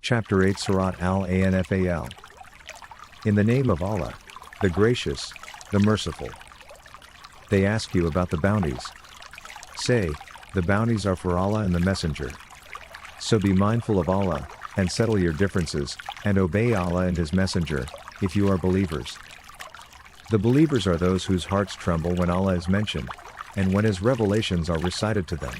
Chapter 8 Surat Al-Anfal. In the name of Allah, the Gracious, the Merciful. They ask you about the bounties. Say, the bounties are for Allah and the Messenger. So be mindful of Allah, and settle your differences, and obey Allah and His Messenger, if you are believers. The believers are those whose hearts tremble when Allah is mentioned, and when His revelations are recited to them.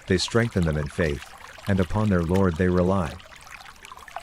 They strengthen them in faith, and upon their Lord they rely.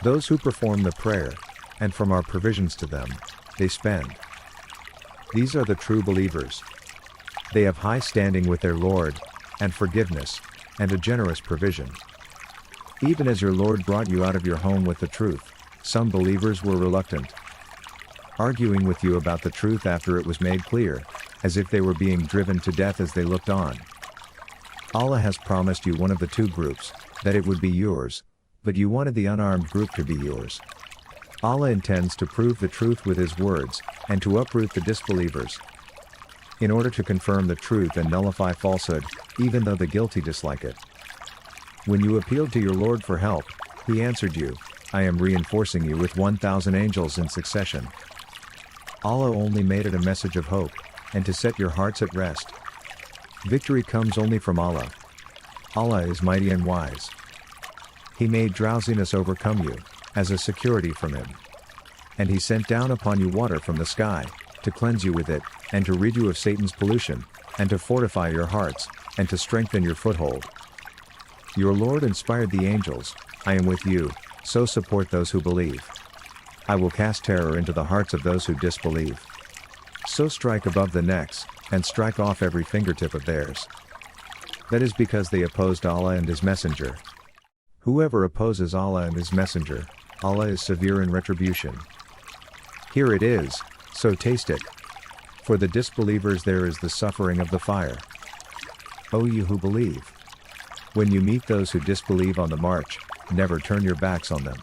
Those who perform the prayer, and from our provisions to them, they spend. These are the true believers. They have high standing with their Lord, and forgiveness, and a generous provision. Even as your Lord brought you out of your home with the truth, some believers were reluctant, arguing with you about the truth after it was made clear, as if they were being driven to death as they looked on. Allah has promised you one of the two groups, that it would be yours, but you wanted the unarmed group to be yours. Allah intends to prove the truth with His words, and to uproot the disbelievers, in order to confirm the truth and nullify falsehood, even though the guilty dislike it. When you appealed to your Lord for help, He answered you, I am reinforcing you with 1,000 angels in succession. Allah only made it a message of hope, and to set your hearts at rest. Victory comes only from Allah. Allah is mighty and wise. He made drowsiness overcome you, as a security from Him. And He sent down upon you water from the sky, to cleanse you with it, and to rid you of Satan's pollution, and to fortify your hearts, and to strengthen your foothold. Your Lord inspired the angels, I am with you, so support those who believe. I will cast terror into the hearts of those who disbelieve. So strike above the necks, and strike off every fingertip of theirs. That is because they opposed Allah and His Messenger. Whoever opposes Allah and His Messenger, Allah is severe in retribution. Here it is, so taste it. For the disbelievers there is the suffering of the fire. O you who believe! When you meet those who disbelieve on the march, never turn your backs on them.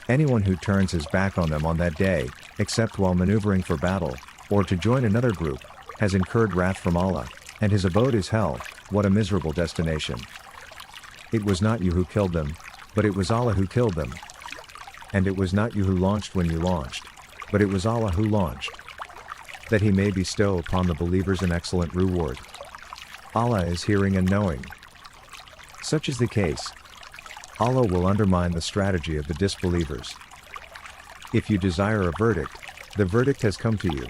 Anyone who turns his back on them on that day, except while maneuvering for battle, or to join another group, has incurred wrath from Allah, and his abode is hell. What a miserable destination. It was not you who killed them, but it was Allah who killed them. And it was not you who launched when you launched, but it was Allah who launched. That He may bestow upon the believers an excellent reward. Allah is hearing and knowing. Such is the case. Allah will undermine the strategy of the disbelievers. If you desire a verdict, the verdict has come to you.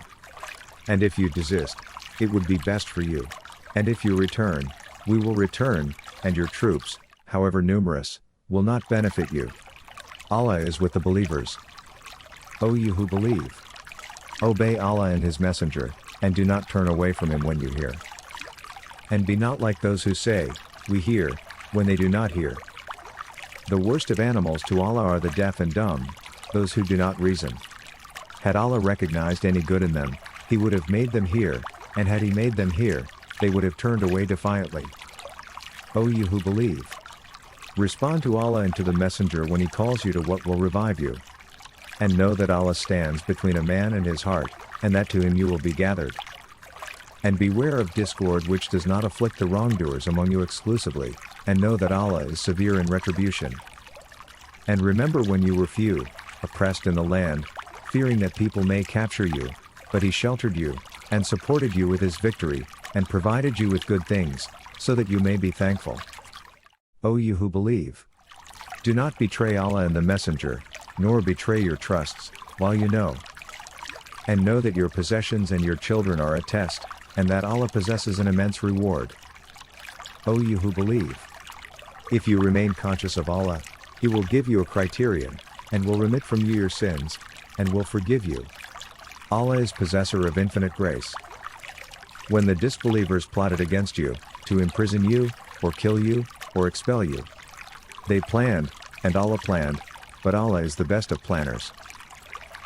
And if you desist, it would be best for you. And if you return, we will return, and your troops, however numerous, will not benefit you. Allah is with the believers. O you who believe! Obey Allah and His Messenger, and do not turn away from Him when you hear. And be not like those who say, we hear, when they do not hear. The worst of animals to Allah are the deaf and dumb, those who do not reason. Had Allah recognized any good in them, He would have made them hear, and had He made them hear, they would have turned away defiantly. O you who believe! Respond to Allah and to the Messenger when He calls you to what will revive you. And know that Allah stands between a man and his heart, and that to Him you will be gathered. And beware of discord which does not afflict the wrongdoers among you exclusively, and know that Allah is severe in retribution. And remember when you were few, oppressed in the land, fearing that people may capture you, but He sheltered you, and supported you with His victory, and provided you with good things, so that you may be thankful. O you who believe! Do not betray Allah and the Messenger, nor betray your trusts, while you know. And know that your possessions and your children are a test, and that Allah possesses an immense reward. O you who believe! If you remain conscious of Allah, He will give you a criterion, and will remit from you your sins, and will forgive you. Allah is possessor of infinite grace. When the disbelievers plotted against you, to imprison you, or kill you, or expel you, they planned, and Allah planned, but Allah is the best of planners.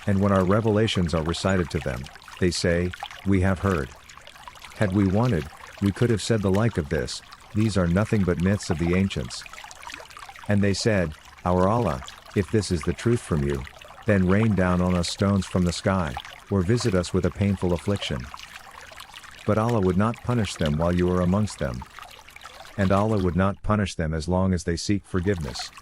And when our revelations are recited to them, they say, we have heard. Had we wanted, we could have said the like of this, these are nothing but myths of the ancients. And they said, our Allah, if this is the truth from you, then rain down on us stones from the sky, or visit us with a painful affliction. But Allah would not punish them while you are amongst them. And Allah would not punish them as long as they seek forgiveness.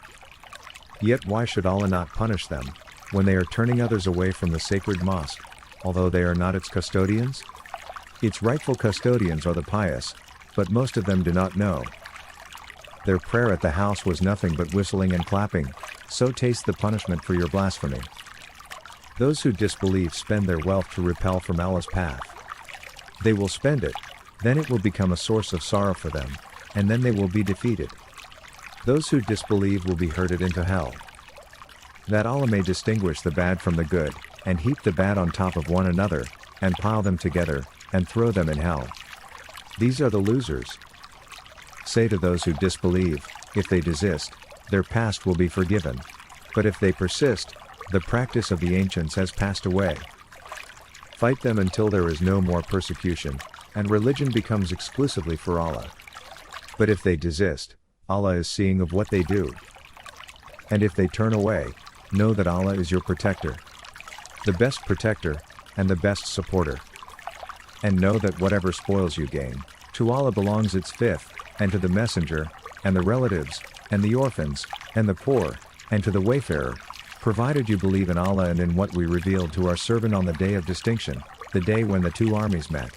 Yet why should Allah not punish them, when they are turning others away from the sacred mosque, although they are not its custodians? Its rightful custodians are the pious, but most of them do not know. Their prayer at the house was nothing but whistling and clapping, so taste the punishment for your blasphemy. Those who disbelieve spend their wealth to repel from Allah's path. They will spend it, then it will become a source of sorrow for them, and then they will be defeated. Those who disbelieve will be herded into hell. That Allah may distinguish the bad from the good, and heap the bad on top of one another, and pile them together, and throw them in hell. These are the losers. Say to those who disbelieve, if they desist, their past will be forgiven. But if they persist, the practice of the ancients has passed away. Fight them until there is no more persecution, and religion becomes exclusively for Allah. But if they desist, Allah is seeing of what they do. And if they turn away, know that Allah is your protector, the best protector, and the best supporter. And know that whatever spoils you gain, to Allah belongs its fifth, and to the messenger, and the relatives, and the orphans, and the poor, and to the wayfarer, provided you believe in Allah and in what we revealed to our servant on the day of distinction, the day when the two armies met.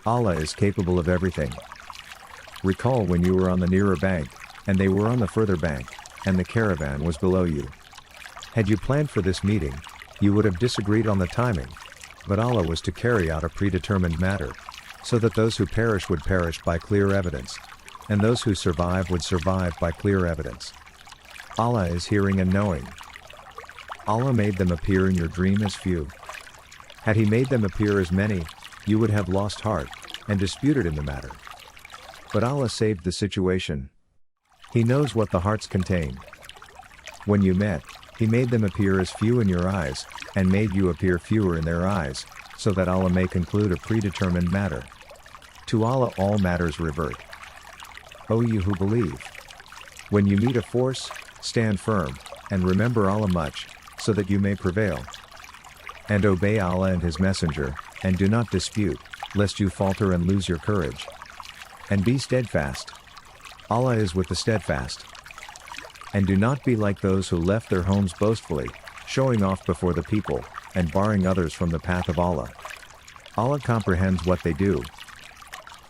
Allah is capable of everything. Recall when you were on the nearer bank, and they were on the further bank, and the caravan was below you. Had you planned for this meeting, you would have disagreed on the timing, but Allah was to carry out a predetermined matter, so that those who perish would perish by clear evidence, and those who survive would survive by clear evidence. Allah is hearing and knowing. Allah made them appear in your dream as few. Had He made them appear as many, you would have lost heart, and disputed in the matter. But Allah saved the situation. He knows what the hearts contain. When you met, He made them appear as few in your eyes, and made you appear fewer in their eyes, so that Allah may conclude a predetermined matter. To Allah all matters revert. O you who believe! When you meet a force, stand firm, and remember Allah much, so that you may prevail. And obey Allah and His Messenger, and do not dispute, lest you falter and lose your courage. And be steadfast. Allah is with the steadfast. And do not be like those who left their homes boastfully, showing off before the people, and barring others from the path of Allah. Allah comprehends what they do.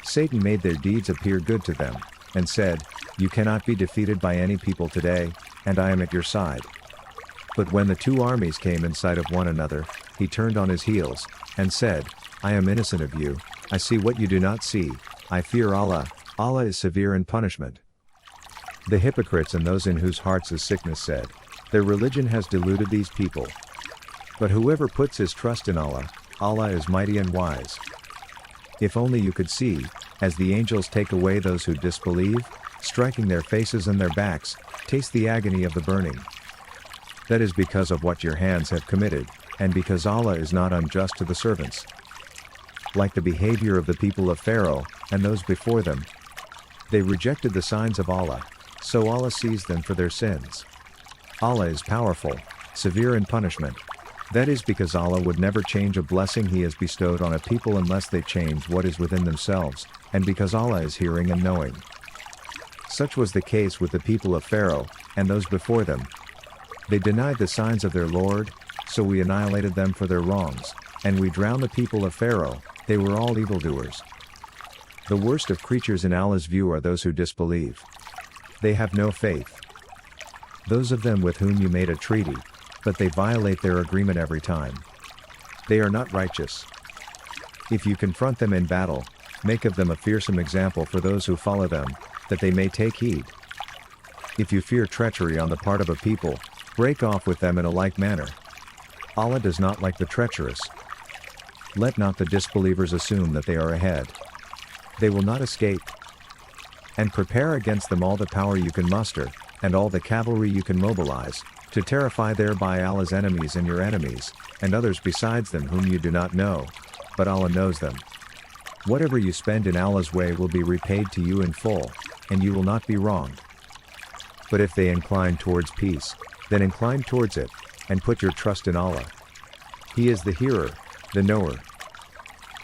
Satan made their deeds appear good to them, and said, "You cannot be defeated by any people today, and I am at your side." But when the two armies came in sight of one another, he turned on his heels, and said, "I am innocent of you, I see what you do not see, I fear Allah, Allah is severe in punishment." The hypocrites and those in whose hearts is sickness said, "Their religion has deluded these people." But whoever puts his trust in Allah, Allah is mighty and wise. If only you could see, as the angels take away those who disbelieve, striking their faces and their backs, taste the agony of the burning. That is because of what your hands have committed, and because Allah is not unjust to the servants. Like the behavior of the people of Pharaoh, and those before them. They rejected the signs of Allah, so Allah sees them for their sins. Allah is powerful, severe in punishment. That is because Allah would never change a blessing He has bestowed on a people unless they change what is within themselves, and because Allah is hearing and knowing. Such was the case with the people of Pharaoh, and those before them. They denied the signs of their Lord, so we annihilated them for their wrongs, and we drowned the people of Pharaoh, they were all evildoers. The worst of creatures in Allah's view are those who disbelieve. They have no faith. Those of them with whom you made a treaty, but they violate their agreement every time. They are not righteous. If you confront them in battle, make of them a fearsome example for those who follow them, that they may take heed. If you fear treachery on the part of a people, break off with them in a like manner. Allah does not like the treacherous. Let not the disbelievers assume that they are ahead. They will not escape. And prepare against them all the power you can muster, and all the cavalry you can mobilize, to terrify thereby Allah's enemies and your enemies, and others besides them whom you do not know, but Allah knows them. Whatever you spend in Allah's way will be repaid to you in full, and you will not be wronged. But if they incline towards peace, then incline towards it, and put your trust in Allah. He is the hearer, the knower.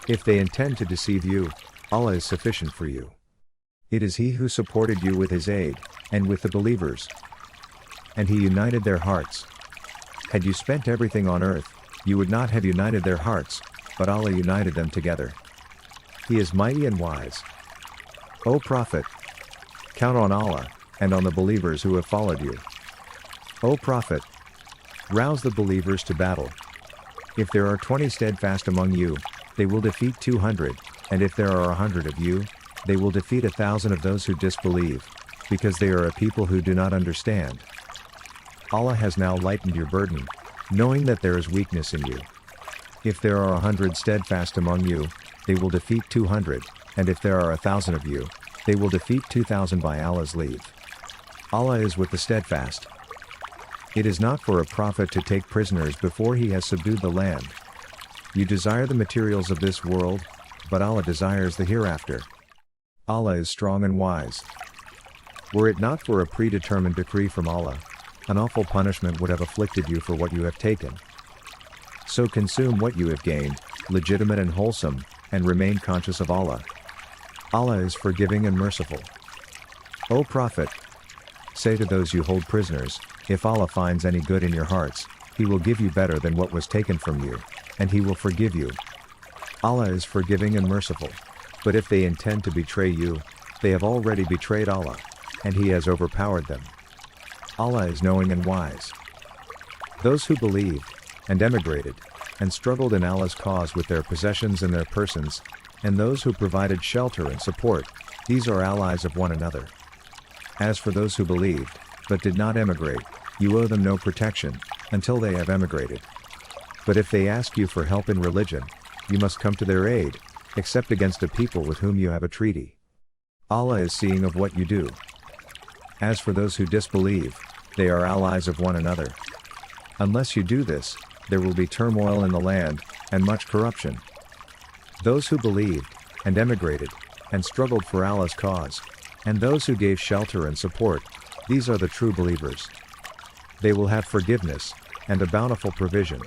If they intend to deceive you, Allah is sufficient for you. It is He who supported you with His aid, and with the believers. and he united their hearts. Had you spent everything on earth, you would not have united their hearts, but Allah united them together. He is mighty and wise. O Prophet! Count on Allah, and on the believers who have followed you. O Prophet! Rouse the believers to battle. If there are 20 steadfast among you, they will defeat 200, and if there are 100 of you, they will defeat 1,000 of those who disbelieve, because they are a people who do not understand. Allah has now lightened your burden, knowing that there is weakness in you. If there are 100 steadfast among you, they will defeat 200, and if there are 1,000 of you, they will defeat 2,000 by Allah's leave. Allah is with the steadfast. It is not for a prophet to take prisoners before he has subdued the land. You desire the materials of this world, but Allah desires the hereafter. Allah is strong and wise. Were it not for a predetermined decree from Allah, an awful punishment would have afflicted you for what you have taken. So consume what you have gained, legitimate and wholesome, and remain conscious of Allah. Allah is forgiving and merciful. O Prophet! Say to those you hold prisoners, if Allah finds any good in your hearts, He will give you better than what was taken from you, and He will forgive you. Allah is forgiving and merciful. But if they intend to betray you, they have already betrayed Allah, and He has overpowered them. Allah is knowing and wise. Those who believed, and emigrated, and struggled in Allah's cause with their possessions and their persons, and those who provided shelter and support, these are allies of one another. As for those who believed, but did not emigrate, you owe them no protection, until they have emigrated. But if they ask you for help in religion, you must come to their aid, except against a people with whom you have a treaty. Allah is seeing of what you do. As for those who disbelieve, they are allies of one another. Unless you do this, there will be turmoil in the land, and much corruption. Those who believed, and emigrated, and struggled for Allah's cause, and those who gave shelter and support, these are the true believers. They will have forgiveness, and a bountiful provision.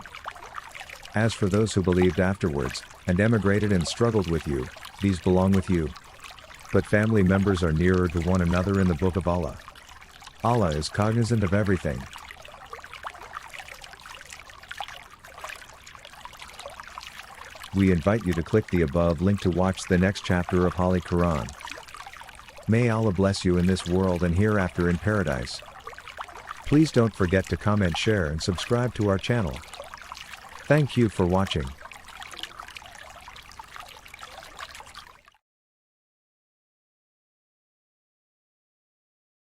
As for those who believed afterwards, and emigrated and struggled with you, these belong with you. But family members are nearer to one another in the book of Allah. Allah is cognizant of everything. We invite you to click the above link to watch the next chapter of Holy Quran. May Allah bless you in this world and hereafter in paradise. Please don't forget to comment, share and subscribe to our channel. Thank you for watching.